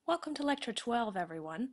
Welcome to Lecture 12, everyone.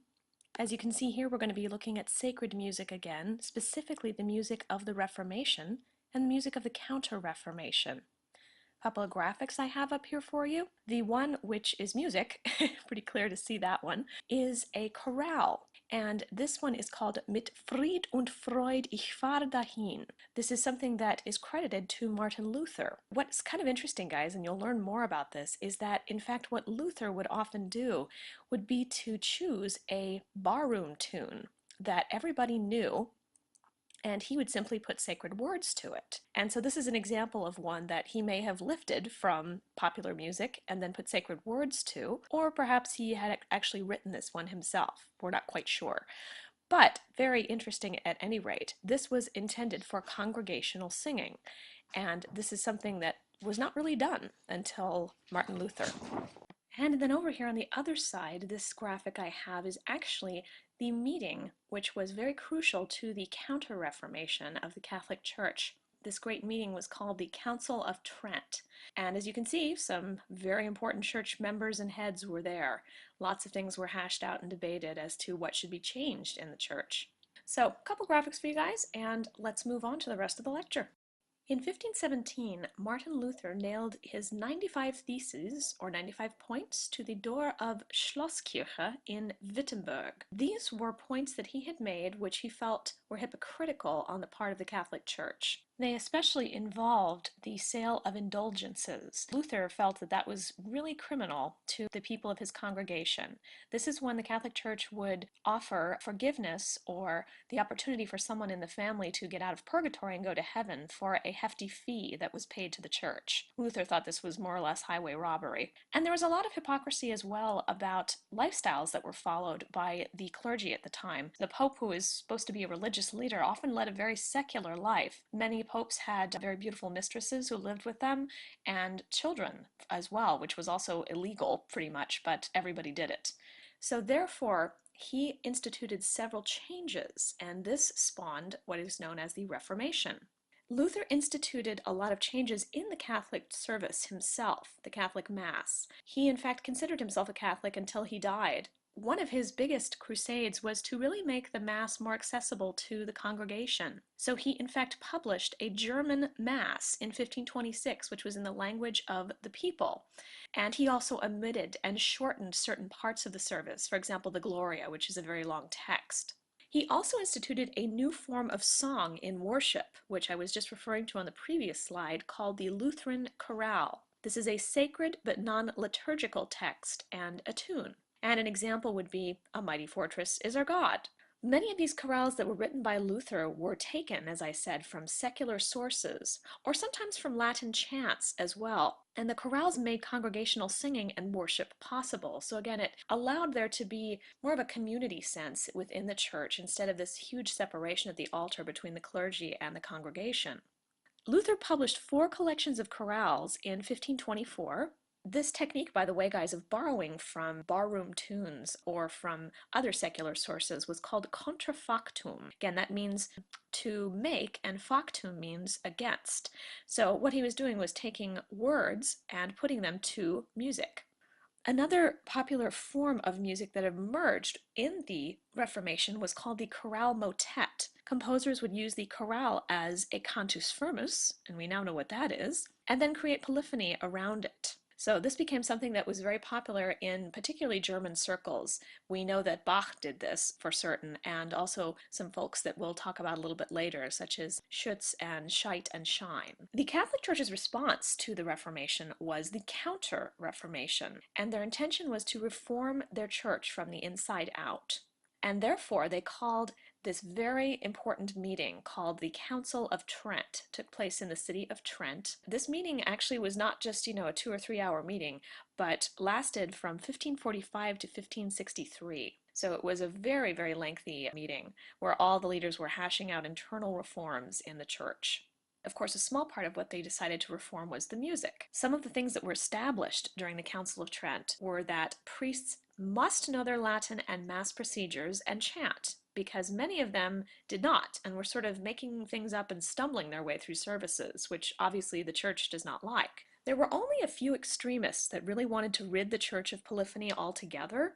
As you can see here, we're going to be looking at sacred music again, specifically the music of the Reformation and the music of the Counter-Reformation. A couple of graphics I have up here for you. The one which is music, pretty clear to see that one, is a chorale. And this one is called Mit Fried und Freud ich fahr dahin. This is something that is credited to Martin Luther. What's kind of interesting, guys, and you'll learn more about this, is that in fact what Luther would often do would be to choose a barroom tune that everybody knew, and he would simply put sacred words to it. And so this is an example of one that he may have lifted from popular music and then put sacred words to, or perhaps he had actually written this one himself. We're not quite sure. But very interesting at any rate. This was intended for congregational singing, and this is something that was not really done until Martin Luther. And then over here on the other side, this graphic I have is actually the meeting, which was very crucial to the Counter-Reformation of the Catholic Church. This great meeting was called the Council of Trent. And as you can see, some very important church members and heads were there. Lots of things were hashed out and debated as to what should be changed in the church. So, a couple graphics for you guys, and let's move on to the rest of the lecture. In 1517, Martin Luther nailed his 95 theses, or 95 points, to the door of Schlosskirche in Wittenberg. These were points that he had made which he felt were hypocritical on the part of the Catholic Church. They especially involved the sale of indulgences. Luther felt that that was really criminal to the people of his congregation. This is when the Catholic Church would offer forgiveness or the opportunity for someone in the family to get out of purgatory and go to heaven for a hefty fee that was paid to the church. Luther thought this was more or less highway robbery. And there was a lot of hypocrisy as well about lifestyles that were followed by the clergy at the time. The Pope, who is supposed to be a religious leader, often led a very secular life. Many popes had very beautiful mistresses who lived with them, and children as well, which was also illegal pretty much, but everybody did it. So therefore, he instituted several changes, and this spawned what is known as the Reformation. Luther instituted a lot of changes in the Catholic service himself, the Catholic Mass. He in fact considered himself a Catholic until he died. One of his biggest crusades was to really make the Mass more accessible to the congregation. So he in fact published a German Mass in 1526, which was in the language of the people. And he also omitted and shortened certain parts of the service, for example, the Gloria, which is a very long text. He also instituted a new form of song in worship, which I was just referring to on the previous slide, called the Lutheran chorale. This is a sacred but non-liturgical text and a tune. And an example would be, "A mighty fortress is our God." Many of these chorales that were written by Luther were taken, as I said, from secular sources, or sometimes from Latin chants as well. And the chorales made congregational singing and worship possible. So again, it allowed there to be more of a community sense within the church instead of this huge separation at the altar between the clergy and the congregation. Luther published 4 collections of chorales in 1524. This technique, by the way, guys, of borrowing from barroom tunes or from other secular sources was called contrafactum. Again, that means to make, and factum means against. So what he was doing was taking words and putting them to music. Another popular form of music that emerged in the Reformation was called the chorale motet. Composers would use the chorale as a cantus firmus, and we now know what that is, and then create polyphony around it. So this became something that was very popular in particularly German circles. We know that Bach did this for certain, and also some folks that we'll talk about a little bit later, such as Schütz and Scheidt and Schein. The Catholic Church's response to the Reformation was the Counter-Reformation, and their intention was to reform their church from the inside out. And therefore, they called this very important meeting called the Council of Trent. It took place in the city of Trent. This meeting actually was not just, a 2 or 3 hour meeting, but lasted from 1545 to 1563. So it was a very, very lengthy meeting where all the leaders were hashing out internal reforms in the church. Of course, a small part of what they decided to reform was the music. Some of the things that were established during the Council of Trent were that priests must know their Latin and Mass procedures and chant, because many of them did not and were sort of making things up and stumbling their way through services, which obviously the church does not like. There were only a few extremists that really wanted to rid the church of polyphony altogether,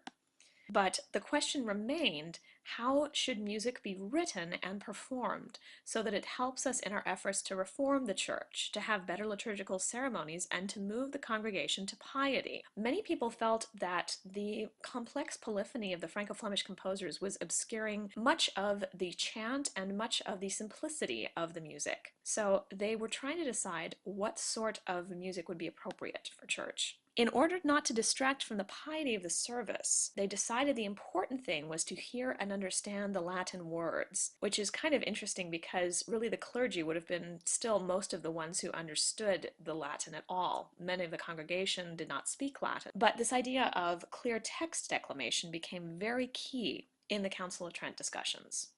but the question remained, how should music be written and performed so that it helps us in our efforts to reform the church, to have better liturgical ceremonies, and to move the congregation to piety? Many people felt that the complex polyphony of the Franco-Flemish composers was obscuring much of the chant and much of the simplicity of the music. So they were trying to decide what sort of music would be appropriate for church. In order not to distract from the piety of the service, they decided the important thing was to hear and understand the Latin words, which is kind of interesting because really the clergy would have been still most of the ones who understood the Latin at all. Many of the congregation did not speak Latin. But this idea of clear text declamation became very key in the Council of Trent discussions.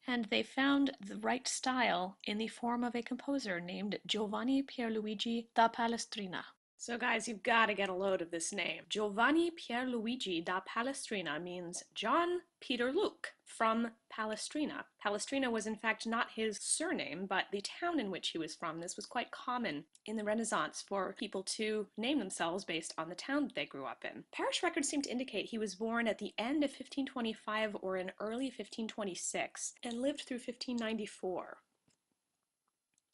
And they found the right style in the form of a composer named Giovanni Pierluigi da Palestrina. So guys, you've got to get a load of this name. Giovanni Pierluigi da Palestrina means John Peter Luke from Palestrina. Palestrina was in fact not his surname, but the town in which he was from. This was quite common in the Renaissance for people to name themselves based on the town that they grew up in. Parish records seem to indicate he was born at the end of 1525 or in early 1526 and lived through 1594.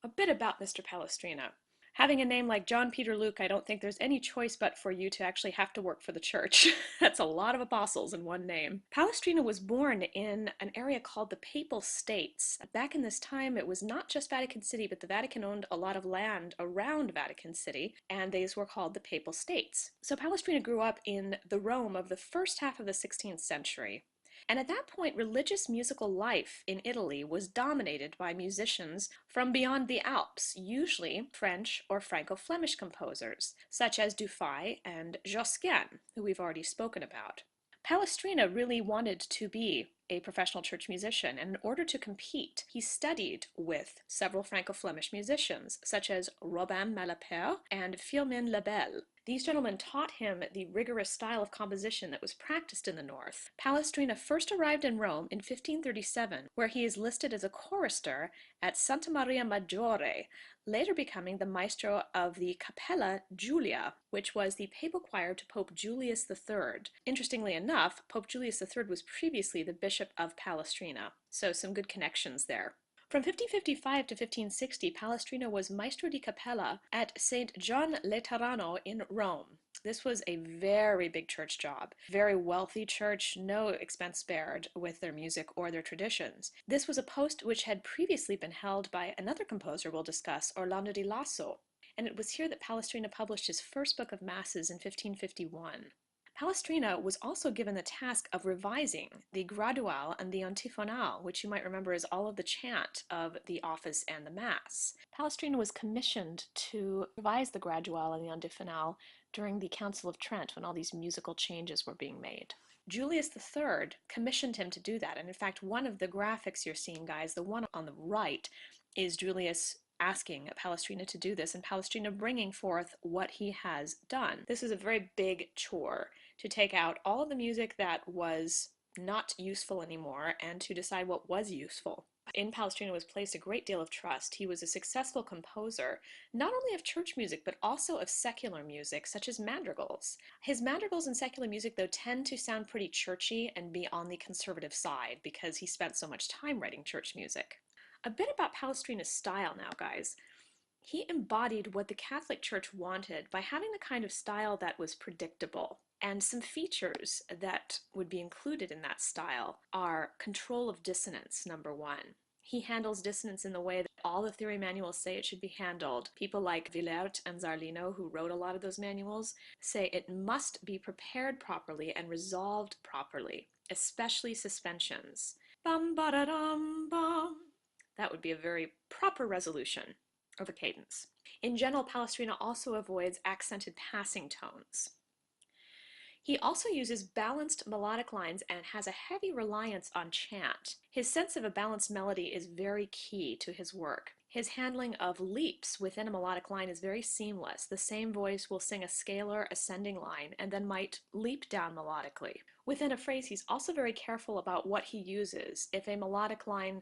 A bit about Mr. Palestrina. Having a name like John Peter Luke, I don't think there's any choice but for you to actually have to work for the church. That's a lot of apostles in one name. Palestrina was born in an area called the Papal States. Back in this time, it was not just Vatican City, but the Vatican owned a lot of land around Vatican City, and these were called the Papal States. So Palestrina grew up in the Rome of the first half of the 16th century. And at that point, religious musical life in Italy was dominated by musicians from beyond the Alps, usually French or Franco-Flemish composers, such as Dufay and Josquin, who we've already spoken about. Palestrina really wanted to be a professional church musician, and in order to compete, he studied with several Franco-Flemish musicians, such as Robin Malapert and Firmin Labelle. These gentlemen taught him the rigorous style of composition that was practiced in the north. Palestrina first arrived in Rome in 1537, where he is listed as a chorister at Santa Maria Maggiore, later becoming the maestro of the Cappella Giulia, which was the papal choir to Pope Julius III. Interestingly enough, Pope Julius III was previously the bishop of Palestrina, so some good connections there. From 1555 to 1560, Palestrina was Maestro di Cappella at St. John Laterano in Rome. This was a very big church job. Very wealthy church, no expense spared with their music or their traditions. This was a post which had previously been held by another composer we'll discuss, Orlando di Lasso, and it was here that Palestrina published his first book of masses in 1551. Palestrina was also given the task of revising the gradual and the antiphonal, which you might remember is all of the chant of the office and the mass. Palestrina was commissioned to revise the gradual and the antiphonal during the Council of Trent when all these musical changes were being made. Julius III commissioned him to do that, and in fact one of the graphics you're seeing, guys, the one on the right, is Julius asking Palestrina to do this and Palestrina bringing forth what he has done. This is a very big chore to take out all of the music that was not useful anymore and to decide what was useful. In Palestrina was placed a great deal of trust. He was a successful composer, not only of church music, but also of secular music, such as madrigals. His madrigals and secular music, though, tend to sound pretty churchy and be on the conservative side because he spent so much time writing church music. A bit about Palestrina's style now, guys. He embodied what the Catholic Church wanted by having the kind of style that was predictable. And some features that would be included in that style are control of dissonance, number one. He handles dissonance in the way that all the theory manuals say it should be handled. People like Villert and Zarlino, who wrote a lot of those manuals, say it must be prepared properly and resolved properly, especially suspensions. Bum ba da dum bum. That would be a very proper resolution of a cadence. In general, Palestrina also avoids accented passing tones. He also uses balanced melodic lines and has a heavy reliance on chant. His sense of a balanced melody is very key to his work. His handling of leaps within a melodic line is very seamless. The same voice will sing a scalar ascending line and then might leap down melodically. Within a phrase, he's also very careful about what he uses. If a melodic line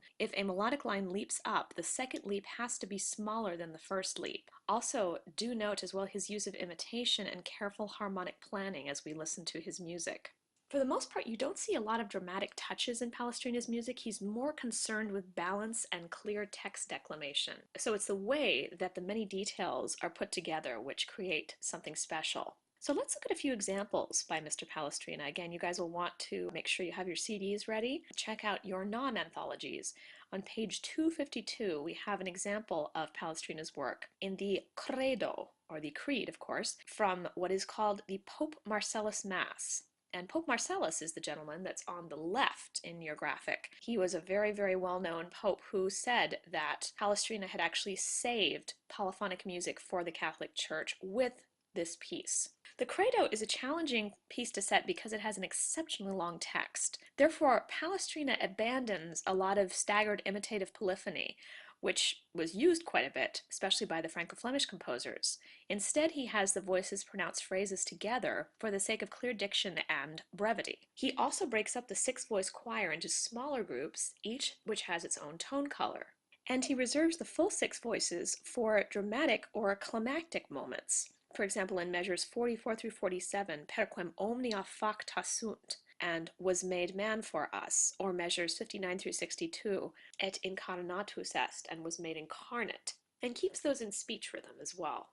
leaps up, the second leap has to be smaller than the first leap. Also, do note as well his use of imitation and careful harmonic planning as we listen to his music. For the most part, you don't see a lot of dramatic touches in Palestrina's music. He's more concerned with balance and clear text declamation. So it's the way that the many details are put together which create something special. So let's look at a few examples by Mr. Palestrina. Again, you guys will want to make sure you have your CDs ready. Check out your non-anthologies. On page 252, we have an example of Palestrina's work in the Credo, or the Creed, of course, from what is called the Pope Marcellus Mass. And Pope Marcellus is the gentleman that's on the left in your graphic. He was a very, very well-known pope who said that Palestrina had actually saved polyphonic music for the Catholic Church with this piece. The Credo is a challenging piece to set because it has an exceptionally long text. Therefore, Palestrina abandons a lot of staggered imitative polyphony, which was used quite a bit, especially by the Franco-Flemish composers. Instead, he has the voices pronounce phrases together for the sake of clear diction and brevity. He also breaks up the six-voice choir into smaller groups, each which has its own tone color. And he reserves the full six voices for dramatic or climactic moments. For example, in measures 44 through 47, per quem omnia facta sunt, and was made man for us, or measures 59 through 62, et incarnatus est, and was made incarnate, and keeps those in speech rhythm as well.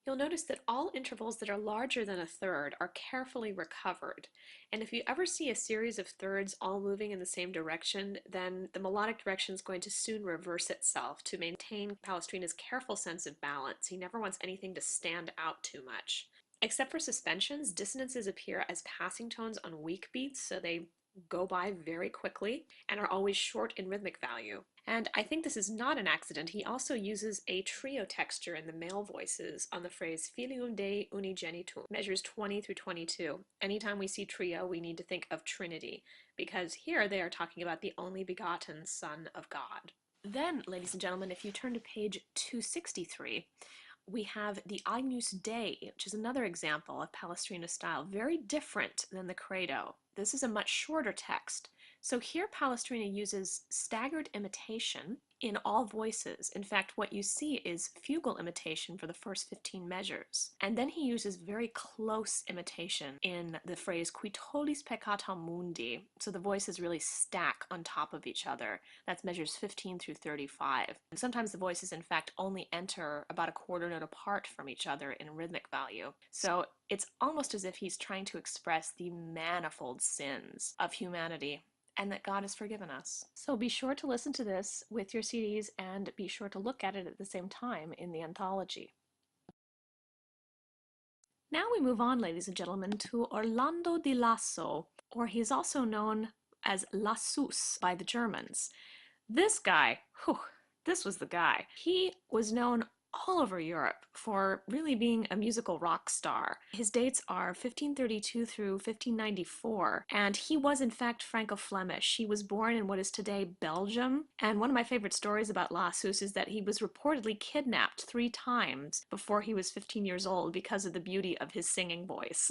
You'll notice that all intervals that are larger than a third are carefully recovered, and if you ever see a series of thirds all moving in the same direction, then the melodic direction is going to soon reverse itself to maintain Palestrina's careful sense of balance. He never wants anything to stand out too much. Except for suspensions, dissonances appear as passing tones on weak beats, so they go by very quickly and are always short in rhythmic value. And I think this is not an accident. He also uses a trio texture in the male voices on the phrase Filium Dei Unigenitum, measures 20 through 22. Anytime we see trio, we need to think of Trinity, because here they are talking about the only begotten Son of God. Then, ladies and gentlemen, if you turn to page 263, we have the Agnus Dei, which is another example of Palestrina's style, very different than the Credo. This is a much shorter text. So here Palestrina uses staggered imitation in all voices. In fact, what you see is fugal imitation for the first 15 measures. And then he uses very close imitation in the phrase qui tollis peccata mundi. So the voices really stack on top of each other. That's measures 15 through 35. And sometimes the voices, in fact, only enter about a quarter note apart from each other in rhythmic value. So it's almost as if he's trying to express the manifold sins of humanity and that God has forgiven us. So be sure to listen to this with your CDs and be sure to look at it at the same time in the anthology. Now we move on, ladies and gentlemen, to Orlando di Lasso, or he is also known as Lassus by the Germans. This guy, this was the guy. He was known all over Europe for really being a musical rock star. His dates are 1532 through 1594, and he was in fact Franco-Flemish. He was born in what is today Belgium, and one of my favorite stories about Lassus is that he was reportedly kidnapped 3 times before he was 15 years old because of the beauty of his singing voice.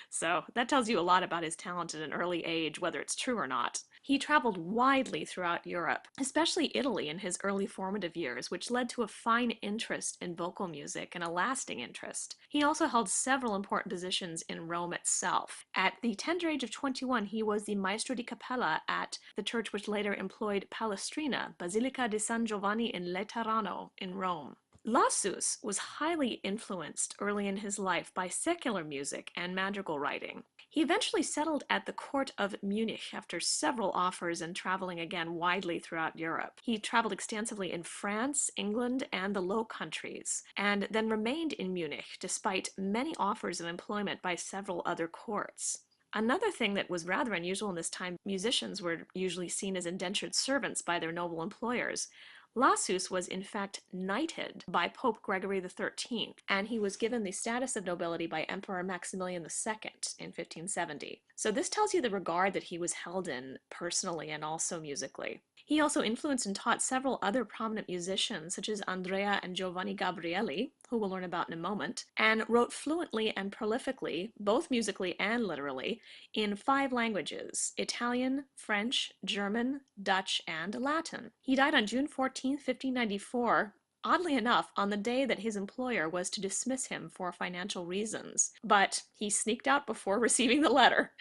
So that tells you a lot about his talent at an early age, whether it's true or not. He traveled widely throughout Europe, especially Italy in his early formative years, which led to a fine interest in vocal music and a lasting interest. He also held several important positions in Rome itself. At the tender age of 21, he was the maestro di cappella at the church which later employed Palestrina, Basilica di San Giovanni in Laterano in Rome. Lassus was highly influenced early in his life by secular music and madrigal writing. He eventually settled at the court of Munich after several offers and traveling again widely throughout Europe. He traveled extensively in France, England, and the Low Countries, and then remained in Munich despite many offers of employment by several other courts. Another thing that was rather unusual in this time, musicians were usually seen as indentured servants by their noble employers. Lassus was in fact knighted by Pope Gregory XIII, and he was given the status of nobility by Emperor Maximilian II in 1570. So this tells you the regard that he was held in personally and also musically. He also influenced and taught several other prominent musicians, such as Andrea and Giovanni Gabrieli, who we'll learn about in a moment, and wrote fluently and prolifically, both musically and literally, in 5 languages: Italian, French, German, Dutch, and Latin. He died on June 14, 1594, oddly enough, on the day that his employer was to dismiss him for financial reasons. But he sneaked out before receiving the letter.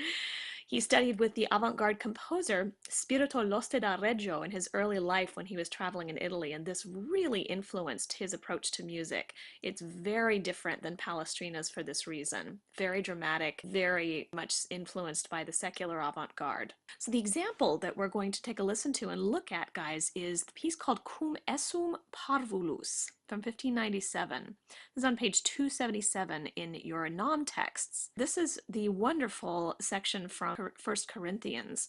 He studied with the avant-garde composer Spirito Loste da Reggio in his early life when he was traveling in Italy, and this really influenced his approach to music. It's very different than Palestrina's for this reason. Very dramatic, very much influenced by the secular avant-garde. So the example that we're going to take a listen to and look at, guys, is the piece called Cum Essum Parvulus from 1597. This is on page 277 in your nom texts. This is the wonderful section from 1 Corinthians,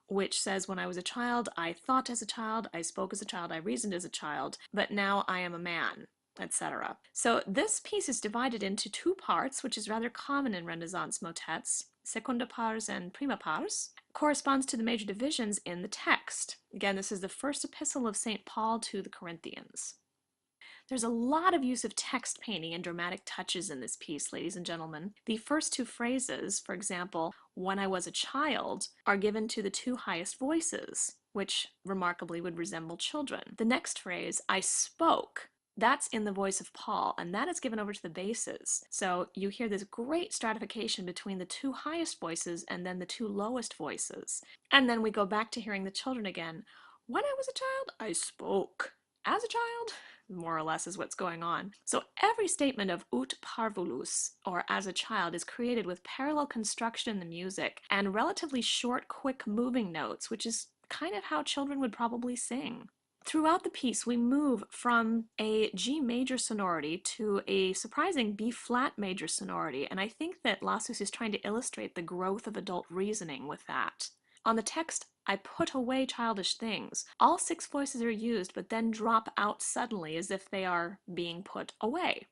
which says, "When I was a child, I thought as a child, I spoke as a child, I reasoned as a child, but now I am a man," etc. So this piece is divided into 2 parts, which is rather common in Renaissance motets. Secunda pars and prima pars corresponds to the major divisions in the text. Again, this is the first epistle of St. Paul to the Corinthians. There's a lot of use of text painting and dramatic touches in this piece, ladies and gentlemen. The first 2 phrases, for example, "when I was a child," are given to the 2 highest voices, which remarkably would resemble children. The next phrase, "I spoke," that's in the voice of Paul, and that is given over to the basses. So you hear this great stratification between the 2 highest voices and then the 2 lowest voices. And then we go back to hearing the children again. "When I was a child, I spoke. As a child," more or less is what's going on. So every statement of ut parvulus, or as a child, is created with parallel construction in the music and relatively short, quick moving notes, which is kind of how children would probably sing. Throughout the piece, we move from a G major sonority to a surprising B flat major sonority, and I think that Lassus is trying to illustrate the growth of adult reasoning with that. On the text, "I put away childish things," all 6 voices are used, but then drop out suddenly as if they are being put away.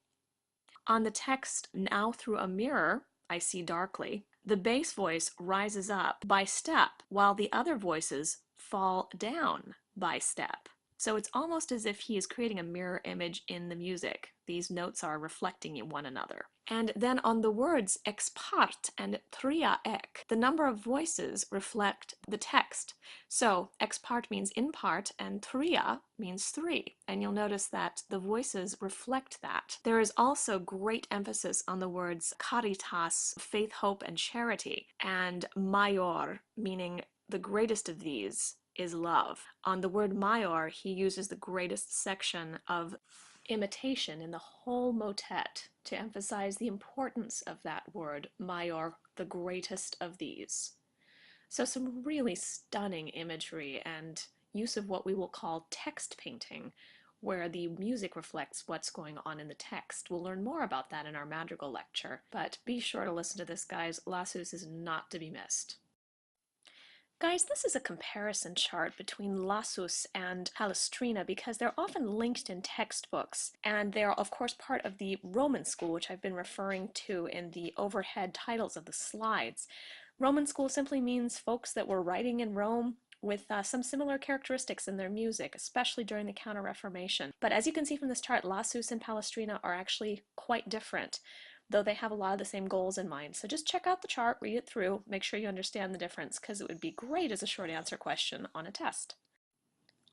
On the text, "Now through a mirror I see darkly," the bass voice rises up by step, while the other voices fall down by step. So it's almost as if he is creating a mirror image in the music. These notes are reflecting one another. And then on the words ex part and tria ec, the number of voices reflect the text. So ex part means in part, and tria means 3. And you'll notice that the voices reflect that. There is also great emphasis on the words caritas, faith, hope, and charity, and maior, meaning the greatest of these is love. On the word maior, he uses the greatest section of imitation in the whole motet to emphasize the importance of that word, maior, the greatest of these. So some really stunning imagery and use of what we will call text painting, where the music reflects what's going on in the text. We'll learn more about that in our madrigal lecture, but be sure to listen to this, guys. Lassus is not to be missed. Guys, this is a comparison chart between Lassus and Palestrina because they're often linked in textbooks, and they're of course part of the Roman school, which I've been referring to in the overhead titles of the slides. Roman school simply means folks that were writing in Rome with some similar characteristics in their music, especially during the Counter-Reformation. But as you can see from this chart, Lassus and Palestrina are actually quite different, though they have a lot of the same goals in mind. So just check out the chart, read it through, make sure you understand the difference, because it would be great as a short answer question on a test.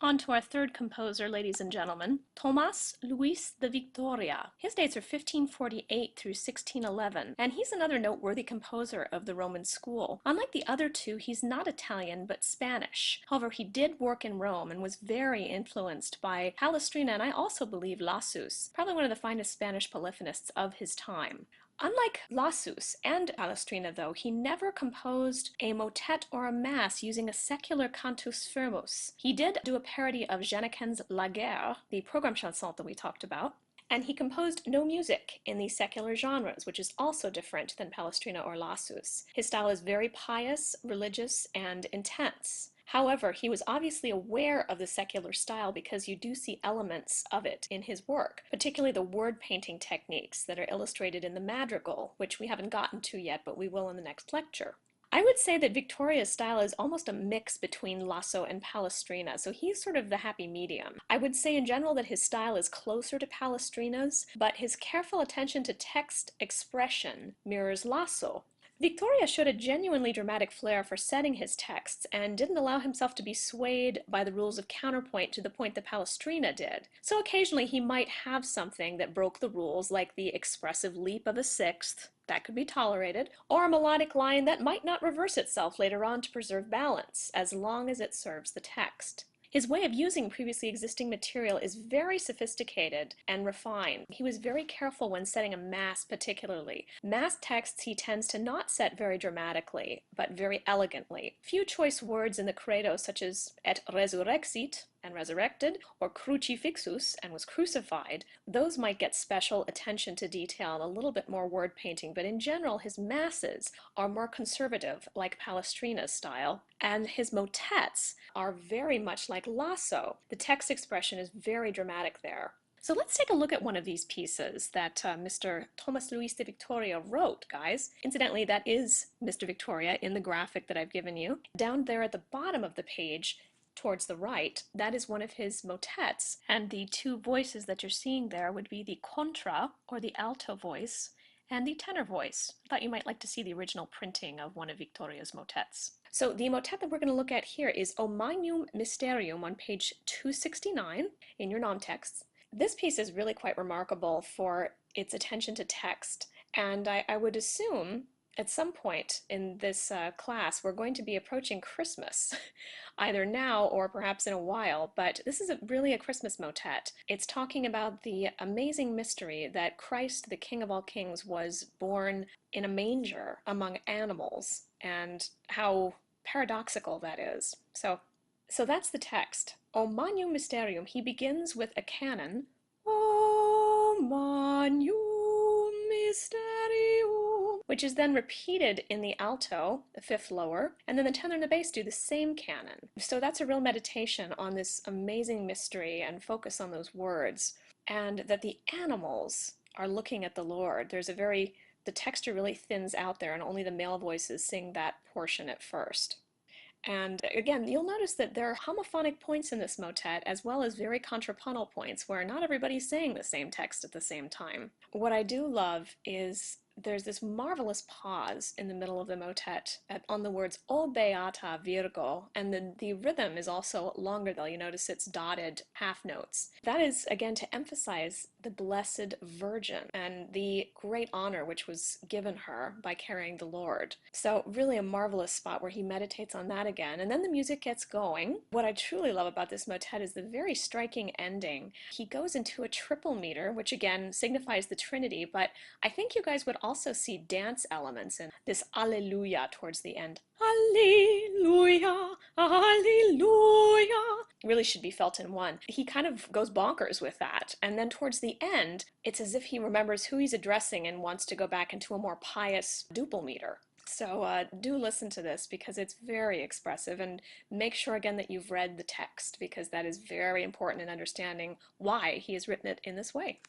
On to our third composer, ladies and gentlemen, Tomás Luis de Victoria. His dates are 1548 through 1611, and he's another noteworthy composer of the Roman school. Unlike the other 2, he's not Italian, but Spanish. However, he did work in Rome and was very influenced by Palestrina, and I also believe Lassus, probably one of the finest Spanish polyphonists of his time. Unlike Lassus and Palestrina, though, he never composed a motet or a mass using a secular cantus firmus. He did do a parody of Jeannequin's La Guerre, the program chanson that we talked about, and he composed no music in the secular genres, which is also different than Palestrina or Lassus. His style is very pious, religious, and intense. However, he was obviously aware of the secular style because you do see elements of it in his work, particularly the word painting techniques that are illustrated in the madrigal, which we haven't gotten to yet, but we will in the next lecture. I would say that Victoria's style is almost a mix between Lasso and Palestrina, so he's sort of the happy medium. I would say in general that his style is closer to Palestrina's, but his careful attention to text expression mirrors Lasso. Victoria showed a genuinely dramatic flair for setting his texts and didn't allow himself to be swayed by the rules of counterpoint to the point that Palestrina did. So occasionally he might have something that broke the rules, like the expressive leap of a sixth, that could be tolerated, or a melodic line that might not reverse itself later on to preserve balance, as long as it serves the text. His way of using previously existing material is very sophisticated and refined. He was very careful when setting a mass particularly. Mass texts he tends to not set very dramatically, but very elegantly. Few choice words in the credo such as et resurrexit, and resurrected, or crucifixus, and was crucified, those might get special attention to detail and a little bit more word painting, but in general his masses are more conservative, like Palestrina's style, and his motets are very much like Lasso. The text expression is very dramatic there. So let's take a look at one of these pieces that Mr. Thomas Luis de Victoria wrote, guys. Incidentally, that is Mr. Victoria in the graphic that I've given you. Down there at the bottom of the page, towards the right, that is one of his motets, and the two voices that you're seeing there would be the contra, or the alto voice, and the tenor voice. I thought you might like to see the original printing of one of Victoria's motets. So the motet that we're going to look at here is O Magnum Mysterium on page 269 in your nom texts. This piece is really quite remarkable for its attention to text, and I would assume at some point in this class we're going to be approaching Christmas, either now or perhaps in a while, but this is really a Christmas motet. It's talking about the amazing mystery that Christ, the King of all kings, was born in a manger among animals, and how paradoxical that is. So that's the text. O Magnum Mysterium. He begins with a canon. O Magnum Mysterium, which is then repeated in the alto, the fifth lower, and then the tenor and the bass do the same canon. So that's a real meditation on this amazing mystery and focus on those words, and that the animals are looking at the Lord. The texture really thins out there, and only the male voices sing that portion at first. And again, you'll notice that there are homophonic points in this motet as well as very contrapuntal points where not everybody's saying the same text at the same time. What I do love is there's this marvelous pause in the middle of the motet on the words O Beata Virgo, and the rhythm is also longer though. You notice it's dotted half notes. That is, again, to emphasize the Blessed Virgin and the great honor which was given her by carrying the Lord. So really a marvelous spot where he meditates on that again, and then the music gets going. What I truly love about this motet is the very striking ending. He goes into a triple meter, which again signifies the Trinity, but I think you guys would also see dance elements in this Alleluia towards the end. Alleluia, Alleluia. Really should be felt in one. He kind of goes bonkers with that. And then towards the end, it's as if he remembers who he's addressing and wants to go back into a more pious duple meter. So do listen to this because it's very expressive, and make sure again that you've read the text because that is very important in understanding why he has written it in this way.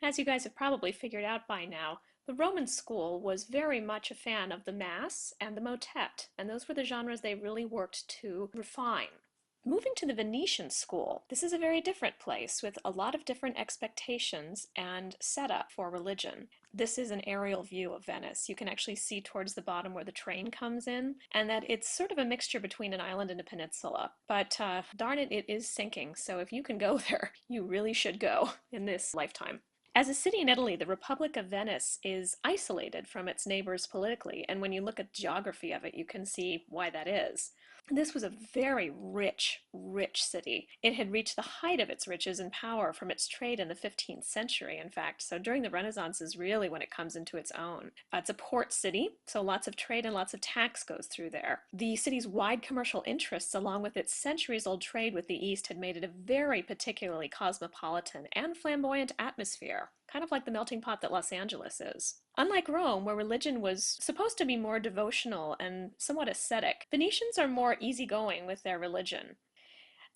As you guys have probably figured out by now, the Roman school was very much a fan of the Mass and the motet, and those were the genres they really worked to refine. Moving to the Venetian school, this is a very different place with a lot of different expectations and setup for religion. This is an aerial view of Venice. You can actually see towards the bottom where the train comes in, and that it's sort of a mixture between an island and a peninsula. But darn it, it is sinking, so if you can go there, you really should go in this lifetime. As a city in Italy, the Republic of Venice is isolated from its neighbors politically, and when you look at the geography of it, you can see why that is. This was a very rich city. It had reached the height of its riches and power from its trade in the 15th century, in fact. So during the Renaissance is really when it comes into its own. It's a port city, so lots of trade and lots of tax goes through there. The city's wide commercial interests, along with its centuries-old trade with the East, had made it a very particularly cosmopolitan and flamboyant atmosphere. kind of like the melting pot that Los Angeles is. Unlike Rome, where religion was supposed to be more devotional and somewhat ascetic, Venetians are more easygoing with their religion.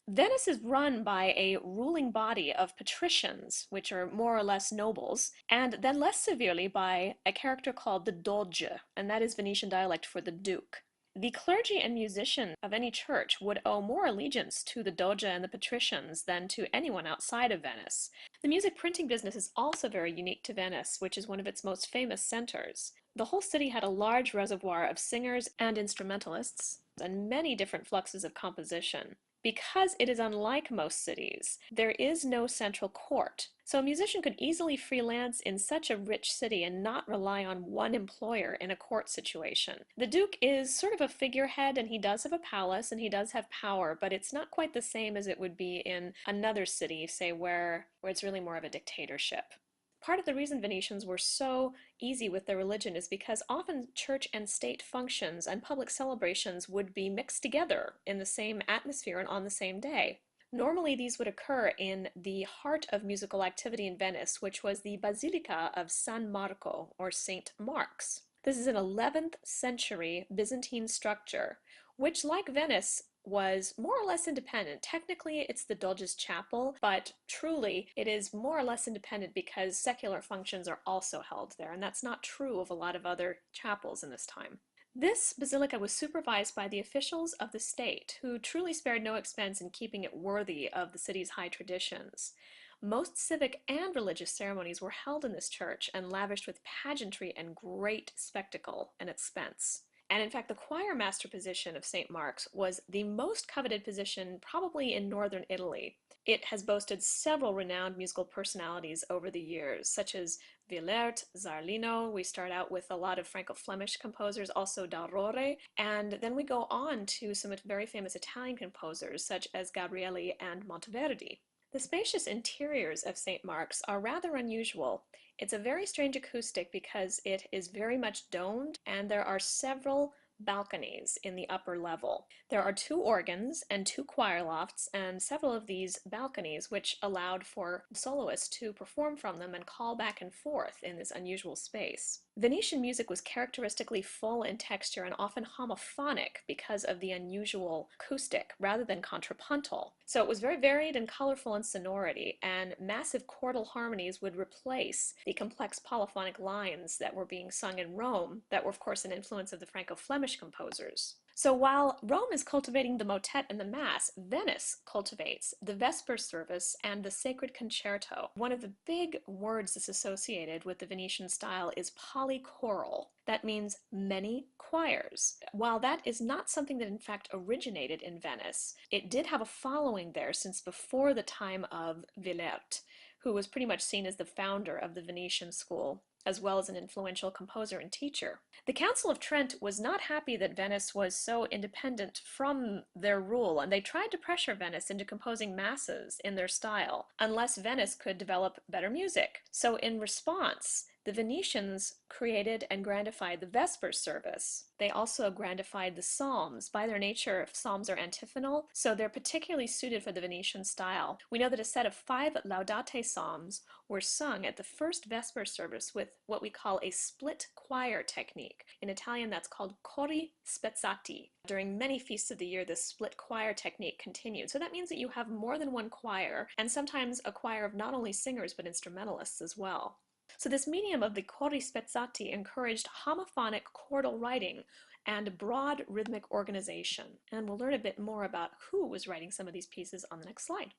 Venice is run by a ruling body of patricians, which are more or less nobles, and then less severely by a character called the Doge, and that is Venetian dialect for the duke. The clergy and musicians of any church would owe more allegiance to the Doge and the patricians than to anyone outside of Venice. The music printing business is also very unique to Venice, which is one of its most famous centers. The whole city had a large reservoir of singers and instrumentalists, and many different fluxes of composition. Because it is unlike most cities, there is no central court. So a musician could easily freelance in such a rich city and not rely on one employer in a court situation. The Duke is sort of a figurehead, and he does have a palace and he does have power, but it's not quite the same as it would be in another city, say where it's really more of a dictatorship. Part of the reason Venetians were so easy with their religion is because often church and state functions and public celebrations would be mixed together in the same atmosphere and on the same day. Normally these would occur in the heart of musical activity in Venice, which was the Basilica of San Marco, or St. Mark's. This is an 11th century Byzantine structure, which, like Venice, was more or less independent. Technically, it's the Doge's chapel, but truly it is more or less independent because secular functions are also held there, and that's not true of a lot of other chapels in this time. This basilica was supervised by the officials of the state, who truly spared no expense in keeping it worthy of the city's high traditions. Most civic and religious ceremonies were held in this church and lavished with pageantry and great spectacle and expense. And in fact, the choir master position of St. Mark's was the most coveted position probably in northern Italy. It has boasted several renowned musical personalities over the years, such as Willaert, Zarlino. We start out with a lot of Franco-Flemish composers, also D'Aurore, and then we go on to some very famous Italian composers, such as Gabrieli and Monteverdi. The spacious interiors of St. Mark's are rather unusual. It's a very strange acoustic because it is very much domed, and there are several balconies in the upper level. There are 2 organs and 2 choir lofts, and several of these balconies which allowed for soloists to perform from them and call back and forth in this unusual space. Venetian music was characteristically full in texture and often homophonic because of the unusual acoustic rather than contrapuntal. So it was very varied and colorful in sonority, and massive chordal harmonies would replace the complex polyphonic lines that were being sung in Rome that were of course an influence of the Franco-Flemish composers. So while Rome is cultivating the motet and the mass, Venice cultivates the Vesper service and the sacred concerto. One of the big words that's associated with the Venetian style is polychoral. That means many choirs. While that is not something that in fact originated in Venice, it did have a following there since before the time of Willaert, who was pretty much seen as the founder of the Venetian school, as well as an influential composer and teacher. The Council of Trent was not happy that Venice was so independent from their rule, and they tried to pressure Venice into composing masses in their style, unless Venice could develop better music. So in response, the Venetians created and grandified the Vesper service. They also grandified the Psalms. By their nature, Psalms are antiphonal, so they're particularly suited for the Venetian style. We know that a set of 5 Laudate Psalms were sung at the first Vesper service with what we call a split choir technique. In Italian, that's called cori spezzati. During many feasts of the year, this split choir technique continued. So that means that you have more than one choir, and sometimes a choir of not only singers but instrumentalists as well. So this medium of the cori spezzati encouraged homophonic chordal writing and broad rhythmic organization. And we'll learn a bit more about who was writing some of these pieces on the next slide.